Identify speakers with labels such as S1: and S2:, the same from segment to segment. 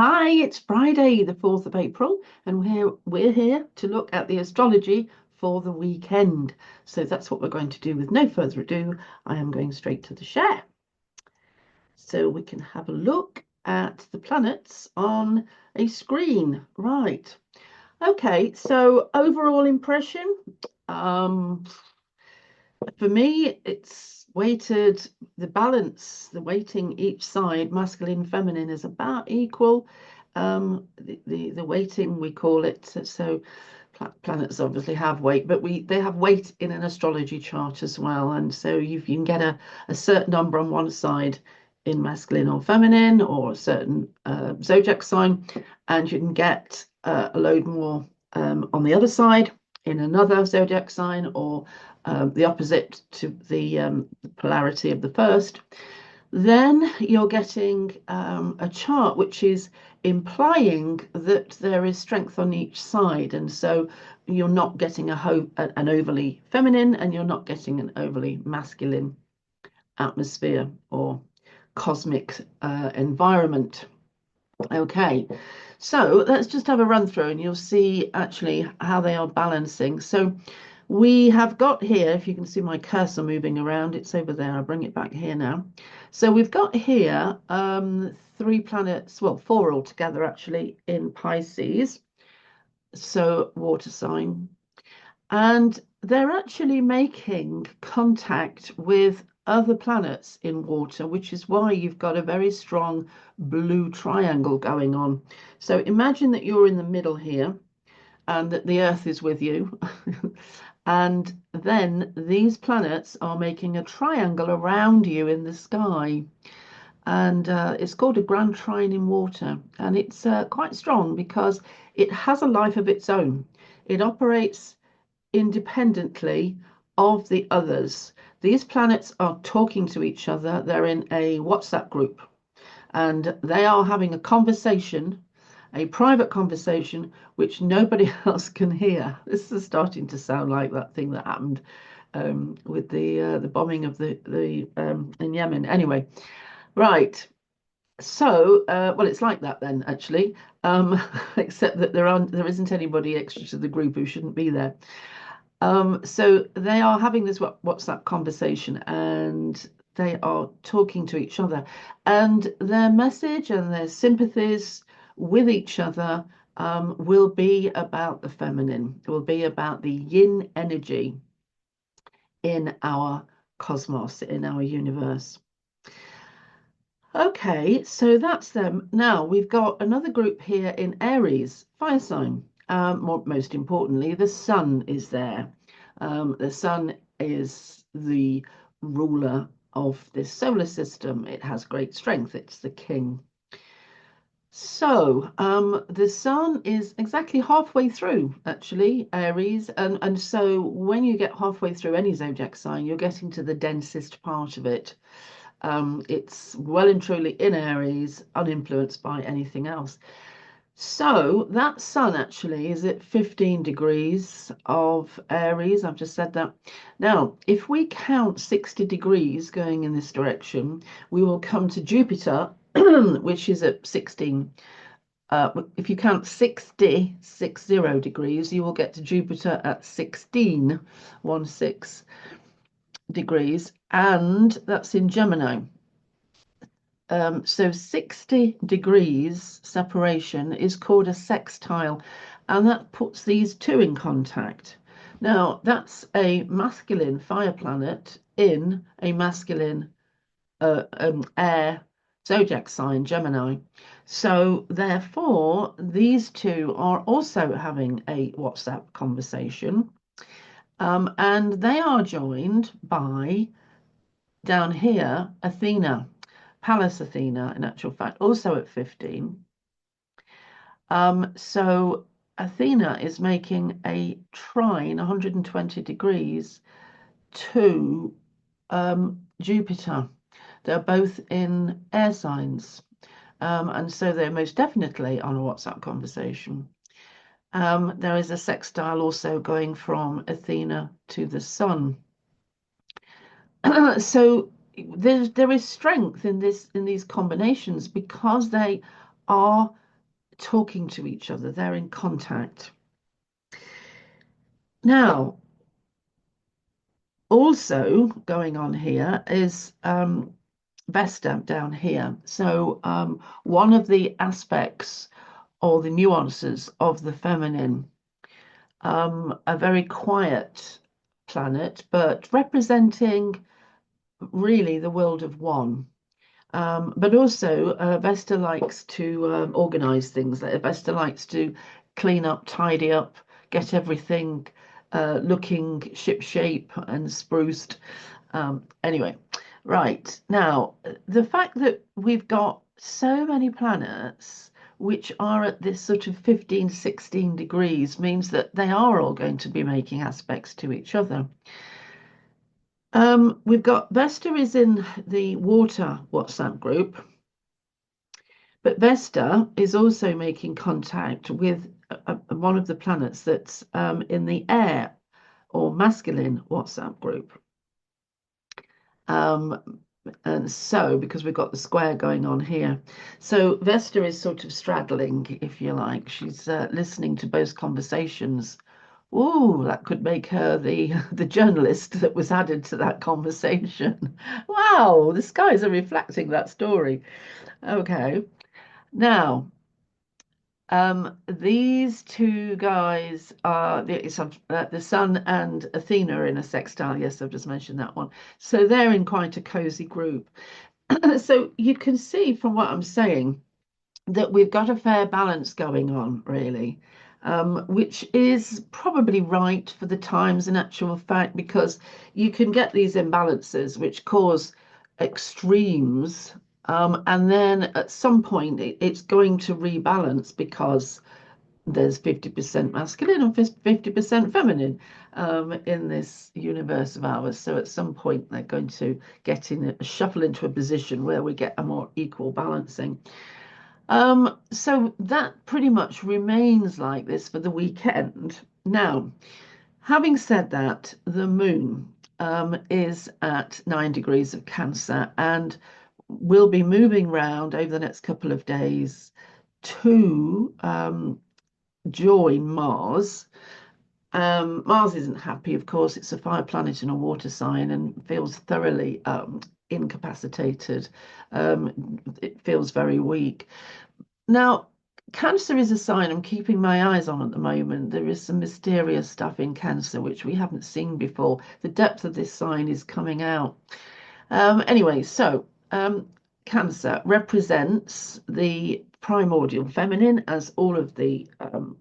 S1: Hi, it's Friday, the 4th of April, and we're here to look at the astrology for the weekend. So that's what we're going to do. With no further ado, I am going straight to the share. So we can have a look at the planets on a screen. Right. Okay, so overall impression. Um, for me, it's weighted, the balance, the weighting each side, masculine, feminine, is about equal. The weighting, we call it, so planets obviously have weight, but they have weight in an astrology chart as well. And so you can get a certain number on one side in masculine or feminine, or a certain zodiac sign, and you can get a load more on the other side in another zodiac sign, or the opposite to the polarity of the first. Then you're getting a chart which is implying that there is strength on each side. And so you're not getting an overly feminine, and you're not getting an overly masculine atmosphere or cosmic environment. Okay, so let's just have a run through and you'll see actually how they are balancing. So we have got here, if you can see my cursor moving around, it's over there. I'll bring it back here now. So we've got here three planets, well, four altogether actually in Pisces, so water sign. And they're actually making contact with other planets in water, which is why you've got a very strong blue triangle going on. So imagine that you're in the middle here and that the Earth is with you. And then these planets are making a triangle around you in the sky. And it's called a grand trine in water. And it's quite strong because it has a life of its own. It operates independently of the others. These planets are talking to each other. They're in a WhatsApp group and they are having a conversation, a private conversation, which nobody else can hear. This is starting to sound like that thing that happened with the bombing of the in Yemen. Anyway, right. So, well, it's like that then, actually, except that there isn't anybody extra to the group who shouldn't be there. So they are having this WhatsApp conversation and they are talking to each other, and their message and their sympathies with each other will be about the feminine. It will be about the yin energy in our cosmos, in our universe. Okay, so that's them. Now we've got another group here in Aries, fire sign. Most importantly, the sun is there. The sun is the ruler of this solar system. It has great strength. It's the king. So the sun is exactly halfway through, actually, Aries. And so when you get halfway through any zodiac sign, you're getting to the densest part of it. It's well and truly in Aries, uninfluenced by anything else. So that sun actually is at 15 degrees of Aries. I've just said that. Now, if we count 60 degrees going in this direction, we will come to Jupiter, which is at 16. If you count 60 degrees, you will get to Jupiter at 16, 16 degrees, and that's in Gemini. So 60 degrees separation is called a sextile, and that puts these two in contact. Now, that's a masculine fire planet in a masculine air zodiac sign, Gemini. So, therefore, these two are also having a WhatsApp conversation, and they are joined by down here, Athena. Pallas Athena, in actual fact, also at 15. So Athena is making a trine 120 degrees to Jupiter. They're both in air signs. And so they're most definitely on a WhatsApp conversation. There is a sextile also going from Athena to the Sun. So there is strength in these combinations because they are talking to each other. They're in contact. Now, also going on here is Vesta down here. So one of the aspects or the nuances of the feminine, a very quiet planet, but representing really the world of one. But also, Vesta likes to organize things. Vesta likes to clean up, tidy up, get everything looking ship-shape and spruced. Anyway, right. Now, the fact that we've got so many planets which are at this sort of 15, 16 degrees means that they are all going to be making aspects to each other. We've got Vesta is in the water WhatsApp group, but Vesta is also making contact with one of the planets that's in the air or masculine WhatsApp group. And so, because we've got the square going on here, so Vesta is sort of straddling, if you like. She's listening to both conversations. Oh, that could make her the journalist that was added to that conversation. Wow, the skies are reflecting that story. Okay, now these two guys are the Sun and Athena are in a sextile. Yes, I've just mentioned that one. So they're in quite a cozy group. So you can see from what I'm saying that we've got a fair balance going on, really, which is probably right for the times in actual fact, because you can get these imbalances which cause extremes, and then at some point it's going to rebalance because there's 50% masculine and 50% feminine in this universe of ours. So at some point they're going to shuffle into a position where we get a more equal balancing. So that pretty much remains like this for the weekend. Now, having said that, the moon is at 9 degrees of Cancer and will be moving round over the next couple of days to join Mars. Mars isn't happy, of course. It's a fire planet in a water sign and feels thoroughly incapacitated. It feels very weak. Now, Cancer is a sign I'm keeping my eyes on at the moment. There is some mysterious stuff in Cancer which we haven't seen before. The depth of this sign is coming out. Anyway, so Cancer represents the primordial feminine, as all of the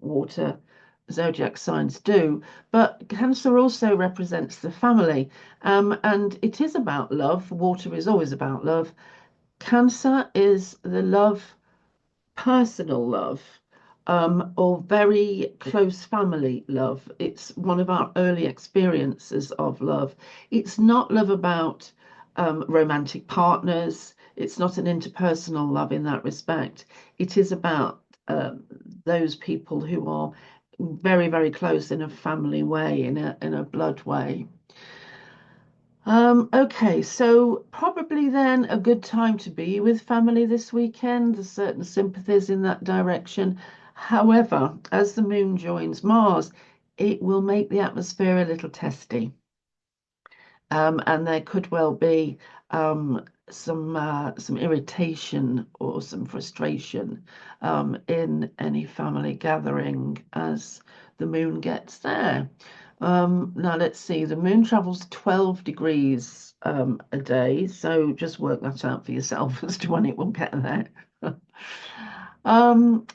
S1: water zodiac signs do, but Cancer also represents the family, and it is about love. Water is always about love. Cancer is the love, personal love, or very close family love. It's one of our early experiences of love. It's not love about romantic partners. It's not an interpersonal love in that respect. It is about those people who are very, very close in a family way, in a blood way. Okay, so probably then a good time to be with family this weekend. There's certain sympathies in that direction. However, as the moon joins Mars, it will make the atmosphere a little testy. And there could well be some irritation or some frustration in any family gathering as the moon gets there. Now let's see, the moon travels 12 degrees a day, so just work that out for yourself as to when it will get there.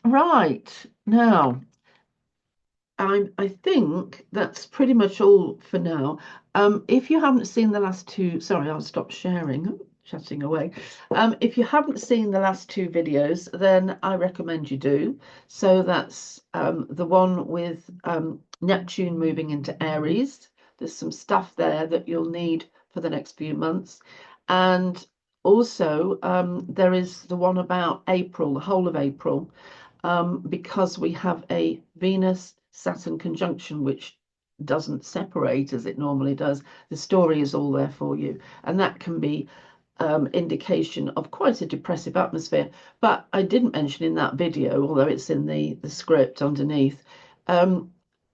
S1: Right, now I think that's pretty much all for now. If you haven't seen the last two, sorry, I'll stop sharing, chatting away. If you haven't seen the last two videos, then I recommend you do. So that's the one with Neptune moving into Aries. There's some stuff there that you'll need for the next few months. And also there is the one about April, the whole of April, because we have a Venus-Saturn conjunction, which doesn't separate as it normally does. The story is all there for you. And that can be indication of quite a depressive atmosphere. But I didn't mention in that video, although it's in the script underneath,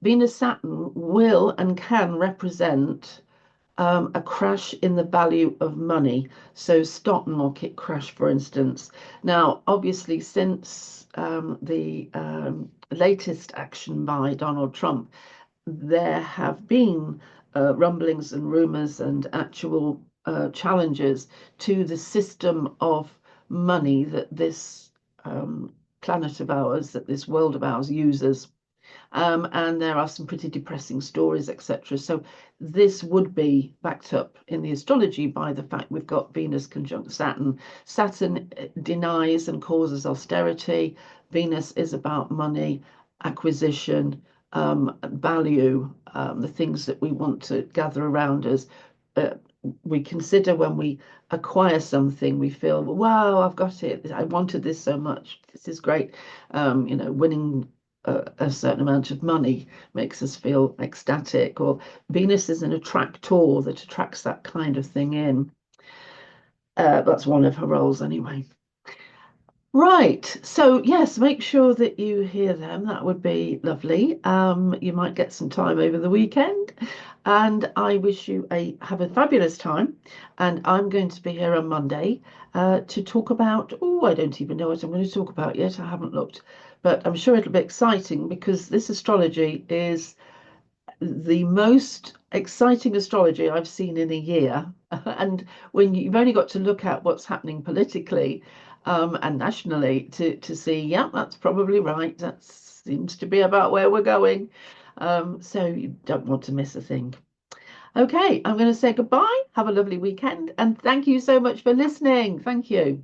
S1: Venus Saturn will and can represent a crash in the value of money. So stock market crash, for instance. Now, obviously, since the latest action by Donald Trump, there have been rumblings and rumors and actual challenges to the system of money that this planet of ours, that this world of ours uses. And there are some pretty depressing stories, etc. So this would be backed up in the astrology by the fact we've got Venus conjunct Saturn. Saturn denies and causes austerity. Venus is about money, acquisition, value, the things that we want to gather around us. We consider when we acquire something, we feel, wow, I've got it. I wanted this so much. This is great. Winning a certain amount of money makes us feel ecstatic, or Venus is an attractor that attracts that kind of thing in. That's one of her roles anyway. Right, so yes, make sure that you hear them. That would be lovely. You might get some time over the weekend, and I wish you have a fabulous time. And I'm going to be here on Monday to talk about, oh, I don't even know what I'm going to talk about yet. I haven't looked, but I'm sure it'll be exciting because this astrology is the most exciting astrology I've seen in a year. And when you've only got to look at what's happening politically and nationally to see, yeah, that's probably right. That seems to be about where we're going. So you don't want to miss a thing. Okay, I'm going to say goodbye. Have a lovely weekend. And thank you so much for listening. Thank you.